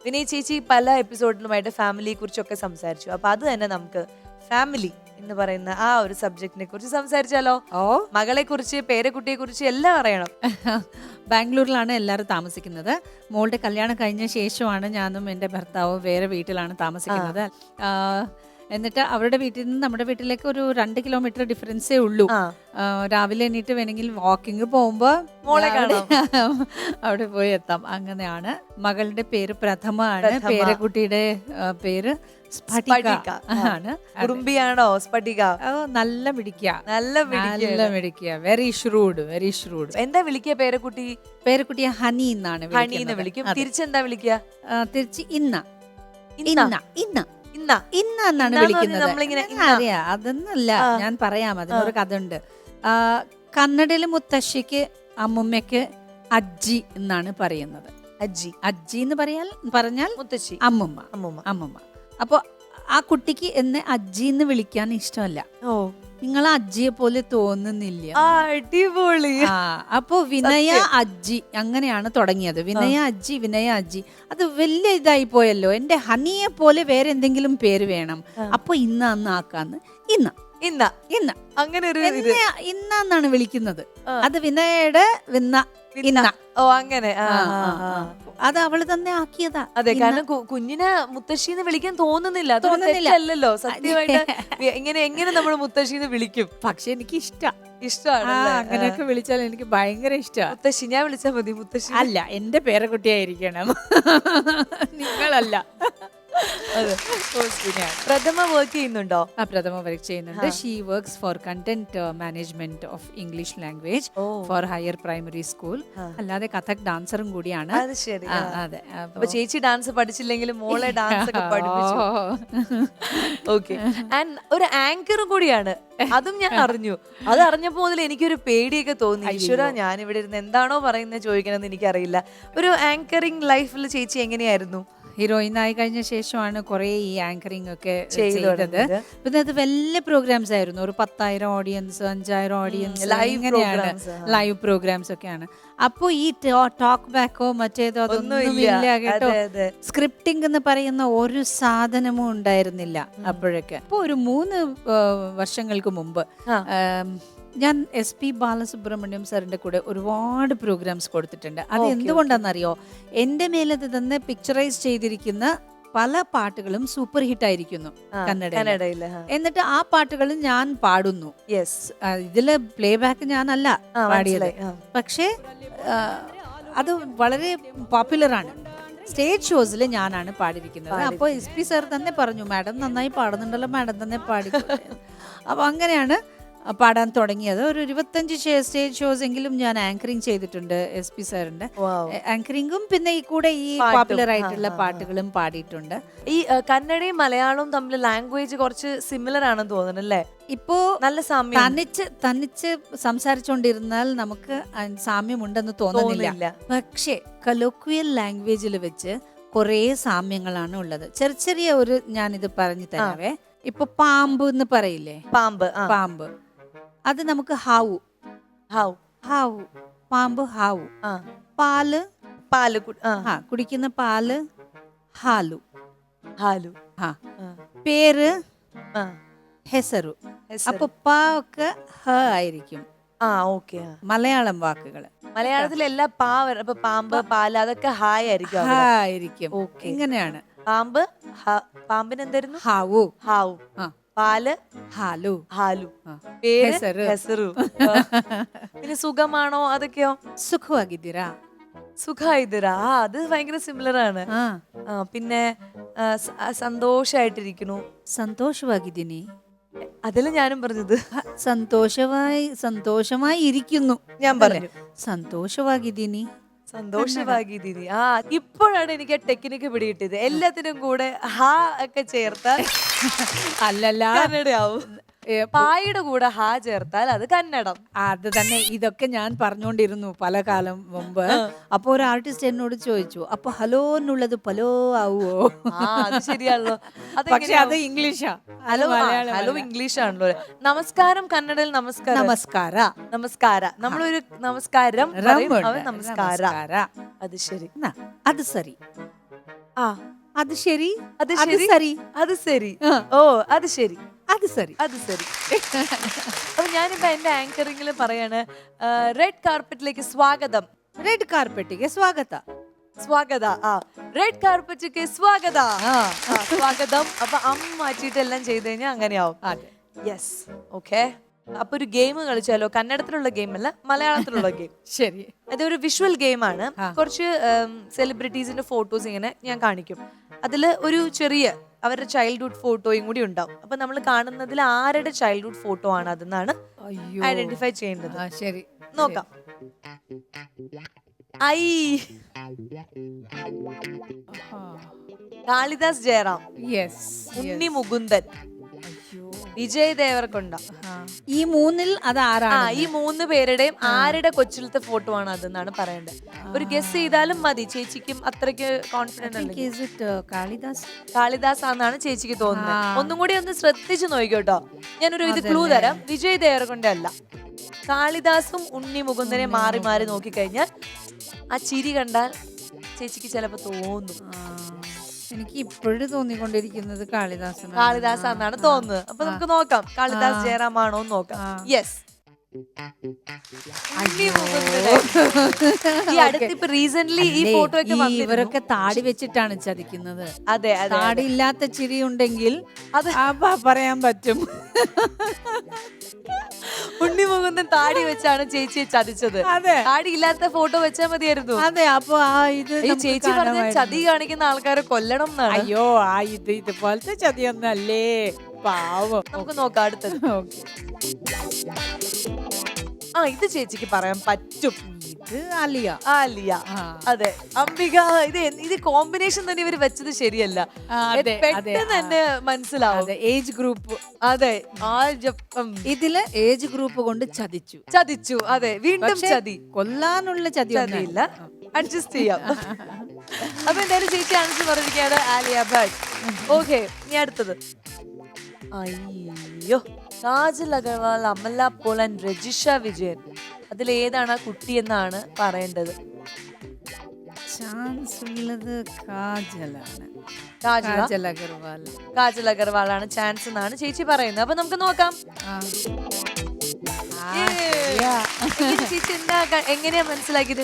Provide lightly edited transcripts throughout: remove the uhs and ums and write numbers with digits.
വിനയ് ചേച്ചി പല എപ്പിസോഡിലുമായിട്ട് ഫാമിലിയെ കുറിച്ചൊക്കെ സംസാരിച്ചു. അപ്പൊ അത് തന്നെ നമുക്ക് ഫാമിലി എന്ന് പറയുന്ന ആ ഒരു സബ്ജക്റ്റിനെ കുറിച്ച് സംസാരിച്ചാലോ? മകളെ കുറിച്ച്, പേരക്കുട്ടിയെ കുറിച്ച് എല്ലാം അറിയണം. ബാംഗ്ലൂരിലാണ് എല്ലാവരും താമസിക്കുന്നത്. മോളുടെ കല്യാണം കഴിഞ്ഞ ശേഷമാണ് ഞാനും എൻ്റെ ഭർത്താവും വേറെ വീട്ടിലാണ് താമസിക്കുന്നത്. എന്നിട്ട് അവരുടെ വീട്ടിൽ നിന്ന് നമ്മുടെ വീട്ടിലേക്ക് ഒരു 2 കിലോമീറ്റർ ഡിഫറൻസേ ഉള്ളൂ. രാവിലെ എണീറ്റ് വേണമെങ്കിൽ വാക്കിംഗ് പോകുമ്പോ മോളെ കാണാം, അവിടെ പോയി എത്താം. അങ്ങനെയാണ്. മകളുടെ പേര് പ്രഥമ ആണ്. പേരക്കുട്ടിയുടെ പേര് സ്ഫടിക ആണ്. കുറുമ്പിയാണോ സ്ഫടിക? നല്ല മിടിക്കുക, നല്ല മിടിക്കുക. Very shrewd, very shrewd. എന്താ വിളിക്കുക പേരക്കുട്ടി? പേരക്കുട്ടിയെ ഹണി എന്നാണ് വിളിക്കും. തിരിച്ചെന്താ വിളിക്കുക? തിരിച്ച് ഇന്ന എന്നാണ് വിളിക്കുന്നത്. അറിയാ, അതൊന്നല്ല, ഞാൻ പറയാം, അതിനൊരു കഥ ഉണ്ട്. കന്നഡയിലെ മുത്തശ്ശിക്ക് അമ്മുമ്മയ്ക്ക് അജ്ജി എന്നാണ് പറയുന്നത്. അജ്ജി എന്ന് പറഞ്ഞാൽ മുത്തശ്ശി, അമ്മുമ്മ. അപ്പൊ ആ കുട്ടിക്ക് എന്നെ അജ്ജി എന്ന് വിളിക്കാൻ ഇഷ്ടമല്ല. നിങ്ങൾ അജ്ജിയെ പോലെ തോന്നുന്നില്ല. അടിപൊളി. അപ്പൊ വിനയ അജ്ജി അങ്ങനെയാണ് തുടങ്ങിയത്. വിനയ അജ്ജി. അത് വലിയ ഇതായി പോയല്ലോ. എന്റെ ഹണിയെ പോലെ വേറെ എന്തെങ്കിലും പേര് വേണം. അപ്പൊ ഇന്ന് ആക്കാന്ന് ഇന്ന അങ്ങനെ ഇന്നാണ് വിളിക്കുന്നത്. അത് വിനയയുടെ ഇന്ന. അങ്ങനെ അത് അവള് തന്നെ ആക്കിയതാ. അതെ, കാരണം കുഞ്ഞിനെ മുത്തശ്ശീന്ന് വിളിക്കാൻ തോന്നുന്നില്ല. അല്ലല്ലോ സത്യമായിട്ട്. എങ്ങനെ നമ്മൾ മുത്തശ്ശീന്ന് വിളിക്കും? പക്ഷെ എനിക്ക് ഇഷ്ടമാണ് അങ്ങനെയൊക്കെ വിളിച്ചാൽ എനിക്ക് ഭയങ്കര ഇഷ്ടമാണ്. മുത്തശ്ശി ഞാൻ വിളിച്ചാൽ മതി. മുത്തശ്ശി അല്ല, എന്റെ പേരക്കുട്ടിയായിരിക്കണം, നിങ്ങളല്ല. പ്രഥമ വർക്ക് ചെയ്യുന്നുണ്ടോ? പ്രഥമ വർക്ക് ചെയ്യുന്നുണ്ട്. She works for content management of English language four higher primary school. അല്ലാതെ കഥക് ഡാൻസറും കൂടിയാണ്. അതെ. അപ്പൊ ചേച്ചി ഡാൻസ് പഠിച്ചില്ലെങ്കിലും മോളെ ഡാൻസ് ഒക്കെ പഠിപ്പിച്ചു. ഓക്കെ. ആൻഡ് ഒരു ആങ്കറും കൂടിയാണ്. അതും ഞാൻ അറിഞ്ഞു. അത് അറിഞ്ഞപ്പോ മുതൽ എനിക്കൊരു പേടിയൊക്കെ തോന്നി. ഈശ്വര, ഞാൻ ഇവിടെ ഇരുന്ന് എന്താണോ പറയുന്നത് ചോദിക്കണമെന്ന് എനിക്കറിയില്ല. ഒരു ആങ്കറിംഗ് ലൈഫിൽ ചേച്ചി എങ്ങനെയായിരുന്നു? ഹീറോയിൻ ആയി കഴിഞ്ഞ ശേഷമാണ് കുറെ ഈ ആങ്കറിംഗ് ഒക്കെ ചെയ്തത്. പിന്നെ അത് വലിയ പ്രോഗ്രാംസ് ആയിരുന്നു. ഒരു 10,000 ഓഡിയൻസ്, 5,000 ഓഡിയൻസ്, ഇങ്ങനെയാണ് ലൈവ് പ്രോഗ്രാംസ് ഒക്കെയാണ്. അപ്പൊ ഈ ടോക്ക് ബാക്കോ മറ്റേതോ അതൊന്നുമില്ല കേട്ടോ. സ്ക്രിപ്റ്റിംഗ് എന്ന് പറയുന്ന ഒരു സാധനവും ഉണ്ടായിരുന്നില്ല അപ്പോഴൊക്കെ. അപ്പൊ ഒരു 3 വർഷങ്ങൾക്ക് മുമ്പ് ഞാൻ SP ബാലസുബ്രഹ്മണ്യം സാറിന്റെ കൂടെ ഒരുപാട് പ്രോഗ്രാംസ് കൊടുത്തിട്ടുണ്ട്. അത് എന്തുകൊണ്ടാണെന്നറിയോ? എന്റെ മേലത് തന്നെ പിക്ചറൈസ് ചെയ്തിരിക്കുന്ന പല പാട്ടുകളും സൂപ്പർ ഹിറ്റ് ആയിരിക്കുന്നു കന്നഡയിൽ. എന്നിട്ട് ആ പാട്ടുകൾ ഞാൻ പാടുന്നു. ഇതില് പ്ലേ ബാക്ക് ഞാനല്ല പാടിയത്, പക്ഷേ അത് വളരെ പോപ്പുലർ ആണ്. സ്റ്റേജ് ഷോസിൽ ഞാനാണ് പാടിയിരിക്കുന്നത്. അപ്പോൾ SP സാർ തന്നെ പറഞ്ഞു, മാഡം നന്നായി പാടുന്നുണ്ടല്ലോ, മാഡം തന്നെ പാടി. അപ്പൊ അങ്ങനെയാണ് പാടാൻ തുടങ്ങിയത്. ഒരു 25 സ്റ്റേജ് ഷോസ് എങ്കിലും ഞാൻ ആങ്കറിംഗ് ചെയ്തിട്ടുണ്ട് SP സാറിന്റെ. ആങ്കറിംഗും പിന്നെ ഈ കൂടെ ഈ പോപ്പുലർ ആയിട്ടുള്ള പാട്ടുകളും പാടിയിട്ടുണ്ട്. ഈ കന്നഡയും മലയാളവും തമ്മിൽ ലാംഗ്വേജ് കുറച്ച് സിമിലർ ആണെന്ന് തോന്നുന്നു അല്ലേ? ഇപ്പോ നല്ല സാമ്യം. തനിച്ച് സംസാരിച്ചോണ്ടിരുന്നാൽ നമുക്ക് സാമ്യമുണ്ടെന്ന് തോന്നുന്നില്ല. പക്ഷേ കൊലോക്വിയൽ ലാംഗ്വേജിൽ വെച്ച് കുറെ സാമ്യങ്ങളാണ് ഉള്ളത്. ചെറിയ ഒരു ഞാനിത് പറഞ്ഞു തരാവേ. ഇപ്പൊ പാമ്പ് എന്ന് പറയില്ലേ? പാമ്പ് അത് നമുക്ക് ഹാവു. പാമ്പ് ഹാവു. പാല് കുടിക്കുന്ന പാല് ഹാലു. പേര് ഹെസറു. അപ്പൊ പാ ഒക്കെ ഹ ആയിരിക്കും. മലയാളം വാക്കുകള് മലയാളത്തിൽ എല്ലാ പാമ്പ്, പാല് അതൊക്കെ ഹായ് ആയിരിക്കും. ഇങ്ങനെയാണ്. പാമ്പിന് എന്തായിരുന്നു? ഹാവു. പാല് ഹാലു. പേര് ഹെസറു. പിന്നെ സുഖമാണോ? അതൊക്കെയോ? സുഖായിതിര. അത് ഭയങ്കര സിമിലർ ആണ്. പിന്നെ സന്തോഷായിട്ടിരിക്കുന്നു. സന്തോഷವಾಗಿದ್ದೀನಿ. അതല്ല ഞാനും പറഞ്ഞത്. സന്തോഷമായി ഇരിക്കുന്നു ഞാൻ പറഞ്ഞു. സന്തോഷವಾಗಿದ್ದೀನಿ. ഇപ്പോഴാണ് എനിക്ക് ടെക്നിക്ക് പിടികിട്ടിയത്. എല്ലാത്തിനും കൂടെ ഹാ ഒക്കെ ചേർത്താൽ അല്ലല്ല കന്നഡയാവും. പായുടെ കൂടെ ഹാ ചേർത്താൽ അത് കന്നഡം. അത് തന്നെ. ഇതൊക്കെ ഞാൻ പറഞ്ഞുകൊണ്ടിരുന്നു പല കാലം മുമ്പ്. അപ്പൊ ഒരു ആർട്ടിസ്റ്റ് എന്നോട് ചോദിച്ചു, അപ്പൊ ഹലോ എന്നുള്ളത് പലോ ആവുമോ? അത് ശരിയാണല്ലോ. പക്ഷെ അത് ഇംഗ്ലീഷാ. ഹലോ ഇംഗ്ലീഷ് ആണല്ലോ. നമസ്കാരം കന്നഡയിൽ നമസ്കാര. നമ്മളൊരു നമസ്കാരം നമസ്കാര. അത് ശരി. അത് സരി. ആ അത് ശരി, അത് അത് ശരി, സരി, അത് ശരി, ആ. ഓ അത് ശരി, അത് സരി. അത് ശരി. അപ്പൊ ഞാനിപ്പോ എന്റെ ആങ്കറിംഗിൽ പറയാണ്, റെഡ് കാർപ്പറ്റിലേക്ക് സ്വാഗതം. ರೆಡ್ ಕಾರ್ಪೆಟ್ಗೆ ಸ್ವಾಗತ. സ്വാഗത. ആ റെഡ് കാർപ്പറ്റിക്ക് സ്വാഗത. ആ, സ്വാഗതം. അപ്പൊ മാറ്റിയിട്ട് എല്ലാം ചെയ്ത് കഴിഞ്ഞാൽ അങ്ങനെയാവും. അതെ. Yes, okay. അപ്പൊ ഒരു ഗെയിം കളിച്ചാലോ? കന്നഡത്തിലുള്ള ഗെയിം അല്ല, മലയാളത്തിലുള്ള ഗെയിം. ശരി. അതൊരു വിഷ്വൽ ഗെയിമാണ്. ആ. കുറച്ച് സെലിബ്രിറ്റീസിന്റെ ഫോട്ടോസ് ഇങ്ങനെ ഞാൻ കാണിക്കും. അതിൽ ഒരു ചെറിയ അവരുടെ ചൈൽഡ്ഹുഡ് ഫോട്ടോയും കൂടി ഉണ്ടാവും. അപ്പൊ നമ്മൾ കാണുന്നതിൽ ആരുടെ ചൈൽഡ്ഹുഡ് ഫോട്ടോ ആണ് അതെന്നാണ് അയ്യോ. ഐഡന്റിഫൈ ചെയ്യേണ്ടത്. ആ, ശരി. നോക്കാം. ഐ കാളിദാസ് ജയറാം, യെസ്. ഉണ്ണി മുകുന്ദൻ, വിജയ് ദേവരകൊണ്ട. ഈ മൂന്നിൽ അത് ആ ആരാണ്? ഈ 3 പേരുടെയും ആരുടെ കൊച്ചിലത്തെ ഫോട്ടോ ആണ് അതെന്നാണ് പറയേണ്ടത്. ഒരു ഗസ് ചെയ്താലും മതി. ചേച്ചിക്കും അത്രയ്ക്ക് കോൺഫിഡന്റ് അല്ലെങ്കിൽ. Is it, Kalidas? കാളിദാസ് ആണെന്നാണ് ചേച്ചിക്ക് തോന്നുന്നത്. ആ. ഒന്നും കൂടി ഒന്ന് ശ്രദ്ധിച്ചു നോക്കിക്കോട്ടോ. ഞാനൊരു ഇത് ക്ലൂ തരാം. വിജയ് ദേവരകൊണ്ട അല്ല, കാളിദാസും ഉണ്ണി മുകുന്ദനെ മാറി മാറി നോക്കിക്കഴിഞ്ഞാൽ ആ ചിരി കണ്ടാൽ ചേച്ചിക്ക് ചിലപ്പോ തോന്നും എനിക്ക് ഇപ്പോഴും തോന്നിക്കൊണ്ടിരിക്കുന്നത് കാളിദാസനാണ്. കാളിദാസ് ആണെന്നാണ് തോന്നുന്നത്. അപ്പൊ നമുക്ക് നോക്കാം, കാളിദാസ് ജയറാം ആണോ എന്ന് നോക്കാം. യെസ്, ഈ അടുത്തിപ്പോ റീസെന്റ് ഈ ഫോട്ടോ ഒക്കെ ഇവരൊക്കെ താടി വെച്ചിട്ടാണ് ചതിക്കുന്നത്. അതെ അതെ. താടി ഇല്ലാത്ത ചിരി ഉണ്ടെങ്കിൽ അത് പറയാൻ പറ്റും. ഉണ്ണി മുകുന്ദൻ താടി വെച്ചാണ് ചേച്ചിയെ ചതിച്ചത്. അതെ. താടി ഇല്ലാത്ത ഫോട്ടോ വെച്ചാൽ മതിയായിരുന്നു. അതെ. അപ്പൊ ഇത് ഈ ചേച്ചി പറഞ്ഞ ചതി കാണിക്കുന്ന ആൾക്കാരെ കൊല്ലണം എന്നാണ്. അയ്യോ, ഇതുപോലത്തെ ചതിയൊന്നല്ലേ, പാവം. നമുക്ക് നോക്കാം അടുത്തത്. ആ ഇത് ചേച്ചിക്ക് പറയാൻ പറ്റും. ഇത് അലിയ. ആലിയ. അതെ, അംബിക. ഇത് കോമ്പിനേഷൻ തന്നെ ഇവര് വെച്ചത് ശരിയല്ല. പെട്ടെന്ന് തന്നെ മനസ്സിലാവും ഏജ് ഗ്രൂപ്പ്. അതെ, ഇതില് ഏജ് ഗ്രൂപ്പ് കൊണ്ട് ചതിച്ചു. അതെ, വീണ്ടും ചതി. കൊല്ലാനുള്ള ചതിയില്ല, അഡ്ജസ്റ്റ് ചെയ്യാം. അപ്പൊ എന്തായാലും ചേച്ചി ആൻസർ പറഞ്ഞിരിക്കുകയാണ് ആലിയ ഭട്ട്. ഓക്കെ, ഇനി അടുത്തത്. അയ്യോ, കാജൽ അഗർവാൾ, അമല പോൾ ആൻഡ് രജിഷ വിജയൻ. അതിൽ ഏതാണ് ആ കുട്ടി എന്നാണ് പറയേണ്ടത്. ചാൻസ് ഉള്ളത് കാജലാണ്. കാജൽ അഗർവാൾ. കാജൽ അഗർവാൾ ആണ് ചാൻസ് എന്നാണ് ചേച്ചി പറയുന്നത്. അപ്പൊ നമുക്ക് നോക്കാം. ചേച്ചി എങ്ങനെയാ മനസ്സിലാക്കിയത്?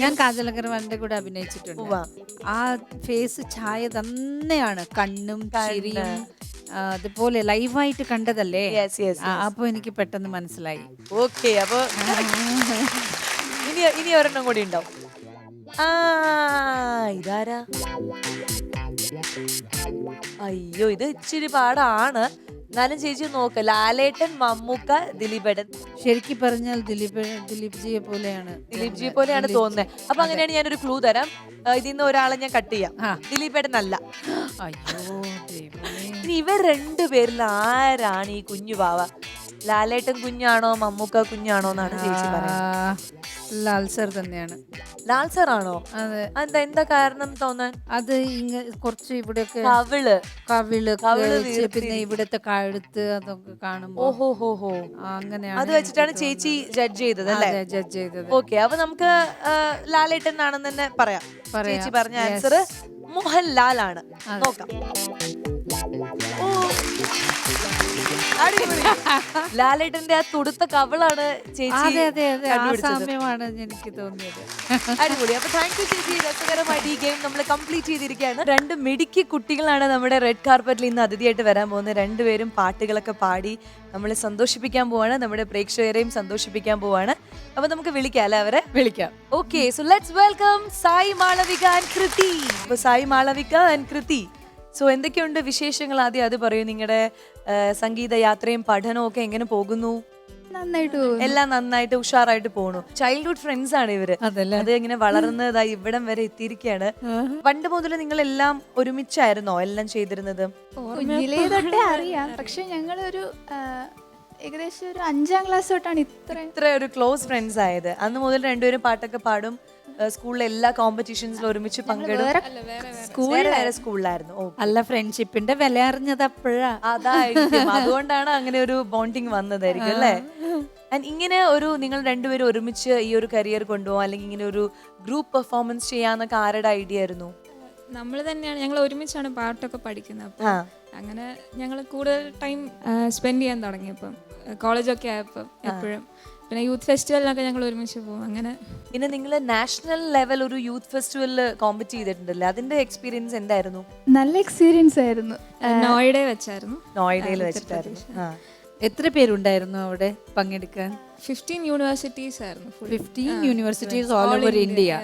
ഞാൻ കാജൽ അഗർവാളിന്റെ കൂടെ അഭിനയിച്ചിട്ടുണ്ട്. ആ ഫേസ് ഛായ തന്നെയാണ്, കണ്ണും ചിരിയും അതുപോലെ ലൈവായിട്ട് കണ്ടതല്ലേ. അപ്പൊ എനിക്ക് പെട്ടെന്ന് മനസ്സിലായി. ഓക്കെ, അപ്പൊ ഇനി ഒരെണ്ണം കൂടി ഉണ്ടാവും. ഇതാരാ? അയ്യോ, ഇത് ഇച്ചിരി പാടാണ്. എന്നാലും ചേച്ചി നോക്ക്. ലാലേട്ടൻ, മമ്മൂക്ക, ദിലീപേട്ടൻ. ശരിക്കും പറഞ്ഞാൽ ദിലീപ് ജിയെ പോലെയാണ് തോന്നുന്നത്. അപ്പൊ അങ്ങനെയാണ് ഞാനൊരു ക്ലൂ തരാം. ഇതിന്ന് ഒരാളെ ഞാൻ കട്ട് ചെയ്യാം. ദിലീപേട്ടൻ അല്ല. അയ്യോ, ഇനി ഇവർ 2 പേരിൽ ആരാണ് ഈ കുഞ്ഞു പാവ? ലാലേട്ടൻ കുഞ്ഞാണോ മമ്മൂക്ക കുഞ്ഞാണോ എന്നാണ് ചേച്ചി പറയുന്നത്. ലാൽ സർ തന്നെയാണ്. ലാൽ സർ ആണോ? അതെ. എന്താ കാരണം തോന്നാൻ? അത് കുറച്ച് ഇവിടെയൊക്കെ കവിള് പിന്നെ ഇവിടത്തെ കഴുത്ത് അതൊക്കെ കാണുമ്പോ അങ്ങനെയാണ്. അത് വെച്ചിട്ടാണ് ചേച്ചി ജഡ്ജ് ചെയ്തത് അല്ലേ? ജഡ്ജ് ചെയ്തത്. ഓക്കെ, അപ്പൊ നമുക്ക് ലാലേട്ടൻ ആണെന്ന് തന്നെ പറയാം. ചേച്ചി പറഞ്ഞ ആൻസർ മോഹൻലാൽ ആണ്. നോക്കാം. ലാലേട്ടന്റെ ആ തുടുത്ത കവിളാണ് ചേച്ചി. എനിക്ക് തോന്നിയത്. അടിപൊളി. അപ്പൊ താങ്ക് യു ചേച്ചി. രസകരമായിട്ട് ഈ ഗെയിം നമ്മൾ കംപ്ലീറ്റ് ചെയ്തിരിക്കുകയാണ്. 2 മിടുക്കി കുട്ടികളാണ് നമ്മുടെ റെഡ് കാർപ്പറ്റിൽ ഇന്ന് അതിഥിയായിട്ട് വരാൻ പോകുന്നത്. 2 പേരും പാട്ടുകളൊക്കെ പാടി നമ്മളെ സന്തോഷിപ്പിക്കാൻ പോവാണ്, നമ്മുടെ പ്രേക്ഷകരെയും സന്തോഷിപ്പിക്കാൻ പോവാണ്. അപ്പൊ നമുക്ക് വിളിക്കാം അല്ലെ? അവരെ വിളിക്കാം. Okay, so let's welcome Sai Malavika and കൃതി. അപ്പൊ സായി മാളവിക ആൻഡ് കൃതി, സോ എന്തൊക്കെയുണ്ട് വിശേഷങ്ങൾ? ആദ്യം അത് പറയൂ. നിങ്ങളുടെ സംഗീത യാത്രയും പഠനവും ഒക്കെ എങ്ങനെ പോകുന്നു? എല്ലാം നന്നായിട്ട് ഉഷാറായിട്ട് പോണു. ചൈൽഡ്ഹുഡ് ഫ്രണ്ട്സ് ആണ് ഇവര്. അത് ഇങ്ങനെ വളർന്നതായി ഇവിടം വരെ എത്തിയിരിക്കുകയാണ്. പണ്ട് മുതൽ നിങ്ങൾ എല്ലാം ഒരുമിച്ചായിരുന്നോ എല്ലാം ചെയ്തിരുന്നത്? കുഞ്ഞിലേ തൊട്ടേ അറിയാം. പക്ഷെ ഞങ്ങളൊരു ഏകദേശം ഒരു 5ാം ക്ലാസ് തൊട്ടാണ് ഇത്ര ഒരു ക്ലോസ് ഫ്രണ്ട്സ് ആയത്. അന്ന് മുതൽ 2 പേരും പാട്ടൊക്കെ പാടും. സ്കൂളിലെ എല്ലാ കോമ്പറ്റീഷൻസിലും ഒരുമിച്ച് സ്കൂളിലായിരുന്നു. അല്ല, ഫ്രണ്ട്ഷിപ്പിന്റെ വില അറിഞ്ഞത് അപ്പോഴാ. അതായിരിക്കും, അതുകൊണ്ടാണ് അങ്ങനെ ഒരു ബോണ്ടിങ് വന്നതായിരിക്കും അല്ലേ? ഇങ്ങനെ ഒരു നിങ്ങൾ 2 പേരും ഒരുമിച്ച് ഈ ഒരു കരിയർ കൊണ്ടുപോകാം, അല്ലെങ്കിൽ ഇങ്ങനെ ഒരു ഗ്രൂപ്പ് പെർഫോമൻസ് ചെയ്യാന്നൊക്കെ ആരുടെ ഐഡിയ ആയിരുന്നു? നമ്മൾ തന്നെയാണ്, ഞങ്ങൾ ഒരുമിച്ചാണ് പാട്ടൊക്കെ പഠിക്കുന്നത്. അപ്പം അങ്ങനെ ഞങ്ങൾ കൂടുതൽ ടൈം സ്പെൻഡ് ചെയ്യാൻ തുടങ്ങിയപ്പം കോളേജൊക്കെ ആയപ്പം എപ്പോഴും. പിന്നെ യൂത്ത് ഫെസ്റ്റിവലിനൊക്കെ ഞങ്ങൾ ഒരുമിച്ച് പോകും. അങ്ങനെ പിന്നെ നിങ്ങൾ നാഷണൽ ലെവൽ ഒരു യൂത്ത് ഫെസ്റ്റിവലിൽ കോമ്പറ്റ് ചെയ്തിട്ടുണ്ടല്ലേ, അതിന്റെ എക്സ്പീരിയൻസ് എന്തായിരുന്നു? നല്ല എക്സ്പീരിയൻസ് ആയിരുന്നു. നോയിഡയിൽ വെച്ചായിരുന്നു. നോയിഡയിൽ വെച്ചിട്ടായിരുന്നു. എത്ര പേരുണ്ടായിരുന്നു അവിടെ പങ്കെടുക്കാൻ? 15 യൂണിവേഴ്സിറ്റീസ് ആയിരുന്നു. 15 universities all over India.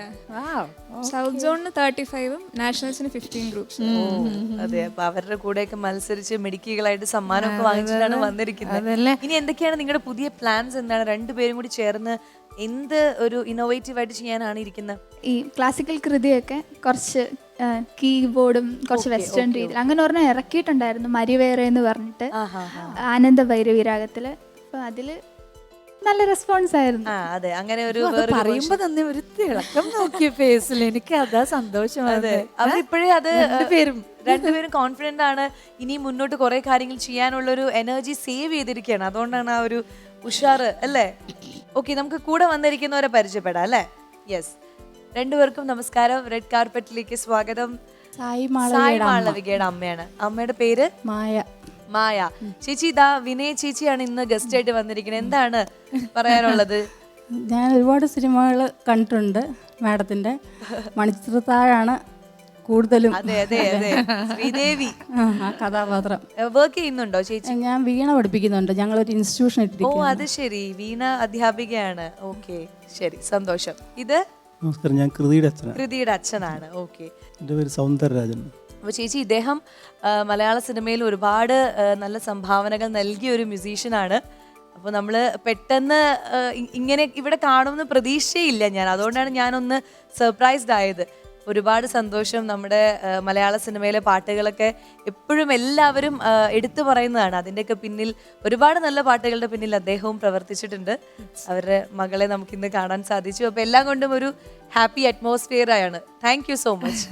South സോണിന് 35ഉം നാഷണൽസിന് 15 ഗ്രൂപ്പ്സ്. അതെ, അപ്പൊ അവരുടെ കൂടെയൊക്കെ മത്സരിച്ച് മിടുക്കികളായിട്ട് സമ്മാനമൊക്കെ വാങ്ങിച്ചിട്ടാണ് വന്നിരിക്കുന്നത്. ഇനി എന്തൊക്കെയാണ് നിങ്ങളുടെ പുതിയ പ്ലാൻസ്? എന്താണ് രണ്ടുപേരും കൂടി ചേർന്ന് എന്ത് ഒരു ഇന്നോവേറ്റീവ് ആയിട്ട് ചെയ്യാനാണ് ഇരിക്കുന്നത്? ഈ ക്ലാസിക്കൽ കൃതിയൊക്കെ കുറച്ച് കീബോർഡും കുറച്ച് വെസ്റ്റേൺ രീതിയിൽ അങ്ങനെ ഒരെണ്ണം ഇറക്കിയിട്ടുണ്ടായിരുന്നു, മരിവേറെ എന്ന് പറഞ്ഞിട്ട്, ആനന്ദ ഭൈരവി രാഗത്തില്. അപ്പൊ അതില് നല്ല റെസ്പോൺസ് ആയിരുന്നു. അതെ, അങ്ങനെ ഒരു പറയുമ്പോ തന്നെ ഒരു തിളക്കം നോക്കിയ ഫേസിൽ എനിക്ക് അതാ സന്തോഷം. അതെ, അവരിപ്പോഴേ അത് രണ്ടുപേരും കോൺഫിഡന്റ് ആണ്. ഇനി മുന്നോട്ട് കുറെ കാര്യങ്ങൾ ചെയ്യാനുള്ള ഒരു എനർജി സേവ് ചെയ്തിരിക്കുകയാണ്. അതുകൊണ്ടാണ് ആ ഒരു ഉഷാറ് അല്ലേ? ഓക്കെ, നമുക്ക് കൂടെ വന്നിരിക്കുന്നവരെ പരിചയപ്പെടാം അല്ലേ? യെസ്, രണ്ടുപേർക്കും നമസ്കാരം. റെഡ് കാർപ്പറ്റിലേക്ക് സ്വാഗതം. സായി മാളവികയുടെ അമ്മയാണ്. അമ്മയുടെ പേര് മായ. മായ ചേച്ചി. ഇതാ വിനയ ചേച്ചിയാണ് ഇന്ന് ഗസ്റ്റ് ആയിട്ട് വന്നിരിക്കുന്നത്. എന്താണ് പറയാനുള്ളത്? ഞാൻ ഒരുപാട് സിനിമകൾ കണ്ടിട്ടുണ്ട് മാഡത്തിന്റെ. മണിച്ചിത്രത്താഴാണ് കൂടുതലും. അതെ അതെ അതെ, ശ്രീദേവി ആ കഥാപാത്രം. വർക്ക് ചെയ്യുന്നുണ്ടോ ചേച്ചി? ഞാൻ വീണ പഠിപ്പിക്കുന്നുണ്ട്. ഞങ്ങളൊരു ഇൻസ്റ്റിറ്റ്യൂഷൻ ഓ, ഇട്ടിരിക്കുന്നു. അത് ശരി, വീണ അധ്യാപികയാണ്. ഓക്കെ, ശരി, സന്തോഷം. ഇത് നമസ്കാരം, ഞാൻ കൃതിയുടെ അച്ഛനാണ്. കൃതിയുടെ അച്ഛനാണ്. ഓക്കെ, എൻ്റെ പേര് സൗന്ദരരാജൻ. അപ്പോൾ ചേച്ചി, ഇദ്ദേഹം മലയാള സിനിമയിൽ ഒരുപാട് നല്ല സംഭാവനകൾ നൽകിയ ഒരു മ്യൂസീഷ്യനാണ്. അപ്പോൾ നമ്മൾ പെട്ടെന്ന് ഇങ്ങനെ ഇവിടെ കാണുമെന്ന് പ്രതീക്ഷയില്ല ഞാൻ. അതുകൊണ്ടാണ് ഞാനൊന്ന് സർപ്രൈസ്ഡ് ആയത്. ഒരുപാട് സന്തോഷം. നമ്മുടെ മലയാള സിനിമയിലെ പാട്ടുകളൊക്കെ എപ്പോഴും എല്ലാവരും എടുത്തു പറയുന്നതാണ്. അതിൻ്റെയൊക്കെ പിന്നിൽ ഒരുപാട് നല്ല പാട്ടുകളുടെ പിന്നിൽ അദ്ദേഹവും പ്രവർത്തിച്ചിട്ടുണ്ട്. അവരുടെ മകളെ നമുക്കിന്ന് കാണാൻ സാധിച്ചു. അപ്പോൾ എല്ലാം കൊണ്ടും ഒരു ഹാപ്പി അറ്റ്മോസ്ഫിയർ ആണ്. Thank you so much.